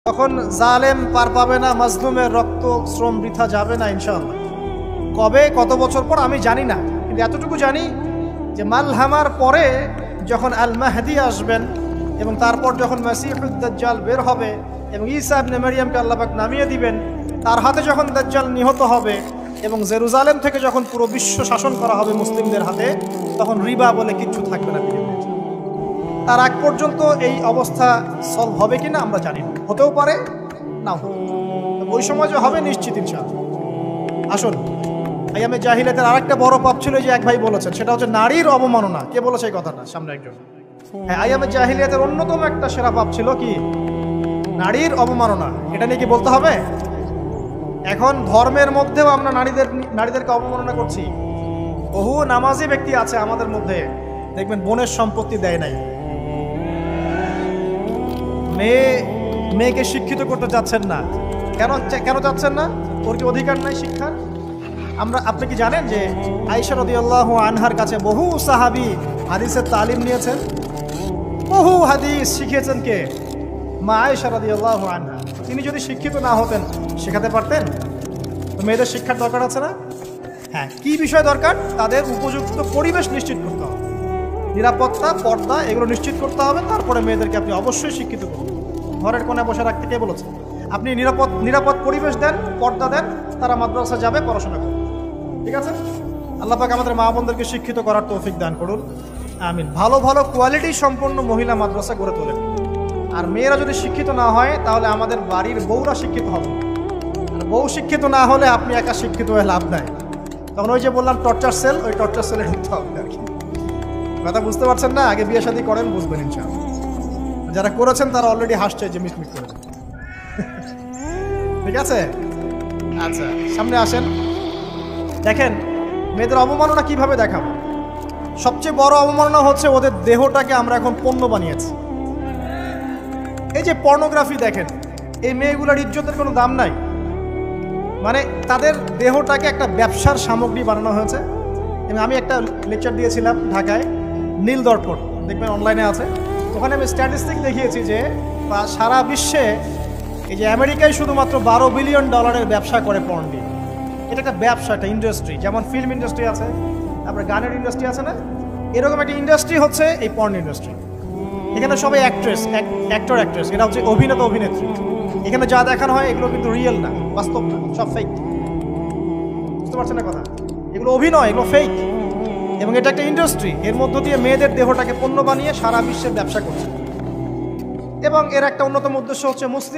তখন জালেম পার পাবে না, মাজলুমের রক্ত শ্রম বৃথা যাবে না ইনশাআল্লাহ। কবে কত বছর পর আমি জানি না, কিন্তু এতটুকু জানি যে মালহামার পরে যখন আল মাহদি আসবেন এবং তারপর যখন মাসিহুদ দাজ্জাল বের হবে এবং ঈসা ইবনে মারইয়ামকে আল্লাহ পাক নামিয়ে দিবেন, তার হাতে যখন দাজ্জাল নিহত হবে এবং জেরুজালেম থেকে যখন পুরো বিশ্ব শাসন করা হবে মুসলিমদের হাতে, তখন রিবা বলে কিচ্ছু থাকবে না পৃথিবীতে। তার আগ পর্যন্ত এই অবস্থা সলভ হবে কিনা আমরা জানি না, হতেও পারে না হতে। ওই সময় যে হবে নিশ্চিত ইনশাআল্লাহ। আসুন, আইয়ামে জাহিলিয়াতের আরেকটা বড় পাপ ছিল যে এক ভাই বলেছেন, সেটা হচ্ছে নারীর অবমাননা। কে বলেছে এই কথাটা? সামনে একজন। হ্যাঁ, আইয়ামে জাহিলিয়াতের অন্যতম একটা সেরা পাপ ছিল কি? নারীর অবমাননা। এটা নিয়ে কি বলতে হবে? এখন ধর্মের মধ্যেও আমরা নারীদেরকে অবমাননা করছি। বহু নামাজি ব্যক্তি আছে আমাদের মধ্যে, দেখবেন বোনের সম্পত্তি দেয় নাই, মেয়েকে শিক্ষিত করতে যাচ্ছেন না। কেন যাচ্ছেন না? ওর কি অধিকার নাই শিক্ষার? আপনি কি জানেন যে আয়েশা রাদিয়াল্লাহু আনহার কাছে বহু সাহাবী হাদিসের তালিম নিয়েছেন, বহু হাদিস শিখিয়েছেন কে? মা আয়েশা রাদিয়াল্লাহু আনহা। তিনি যদি শিক্ষিত না হতেন শেখাতে পারতেন? তো মেয়েদের শিক্ষার দরকার আছে না? হ্যাঁ, কি বিষয় দরকার? তাদের উপযুক্ত পরিবেশ নিশ্চিত করতে হবে, নিরাপত্তা, পর্দা এগুলো নিশ্চিত করতে হবে। তারপরে মেয়েদেরকে আপনি অবশ্যই শিক্ষিত করুন। ঘরের কোণে বসে রাখতে কে বলেছে? আপনি নিরাপদ পরিবেশ দেন, পর্দা দেন, তারা মাদ্রাসা যাবে, পড়াশোনা করবে। ঠিক আছে? আল্লাহ পাক আমাদের মা বোনদেরকে শিক্ষিত করার তৌফিক দান করুন, আমিন। ভালো ভালো কোয়ালিটি সম্পন্ন মহিলা মাদ্রাসা গড়ে তোলেন। আর মেয়েরা যদি শিক্ষিত না হয় তাহলে আমাদের বাড়ির বউরা শিক্ষিত হবে। আর বউ শিক্ষিত না হলে আপনি একা শিক্ষিত হয়ে লাভ নাই। তখন ওই যে বললাম টর্চার সেল, ওই টর্চার সেলে ঢুকতে হবে আর কি। কথা বুঝতে পারছেন না? আগে বিয়ে শাদী করেন, বুঝবেন ইনশাআল্লাহ। যারা করেছেন তারা অলরেডি হাসছে যে মিটমিট করে। ঠিক আছে? আচ্ছা, সামনে আসেন। দেখেন মেয়েদের অবমাননা কিভাবে দেখাবো। সবচেয়ে বড় অবমাননা হচ্ছে ওদের দেহটাকে আমরা এখন পণ্য বানিয়েছি। এই যে পর্নোগ্রাফি দেখেন, এই মেয়েগুলোর ইজ্জতের কোনো দাম নাই। মানে তাদের দেহটাকে একটা ব্যবসার সামগ্রী বানানো হয়েছে। এবং আমি একটা লেকচার দিয়েছিলাম ঢাকায়, নীল দর্পণ, দেখবেন অনলাইনে আছে। ওখানে আমি স্ট্যাটিস্টিক দেখিয়েছি যে সারা বিশ্বে এই যে আমেরিকায় শুধুমাত্র $12 বিলিয়ন ব্যবসা করে পর্ন দিয়ে। এটা একটা ব্যবসা, একটা ইন্ডাস্ট্রি। যেমন ফিল্ম ইন্ডাস্ট্রি আছে, তারপরে গানের ইন্ডাস্ট্রি আছে না, এরকম একটা ইন্ডাস্ট্রি হচ্ছে এই পর্ন ইন্ডাস্ট্রি। এখানে সবাই অ্যাক্টর অ্যাক্ট্রেস, এরা হচ্ছে অভিনেতা অভিনেত্রী। এখানে যা দেখানো হয় এগুলো কিন্তু রিয়েল না, বাস্তব না, সব ফেক। বুঝতে পারছেন না কথা? এগুলো অভিনয়, এগুলো ফেক। এবং এটা একটা ইন্ডাস্ট্রি, এর মধ্য দিয়ে মেয়েদের দেহটাকে পণ্য বানিয়ে সারা বিশ্বের ব্যবসা করছে। এবং এর একটা অন্যতম উদ্দেশ্য হচ্ছে মুসলিম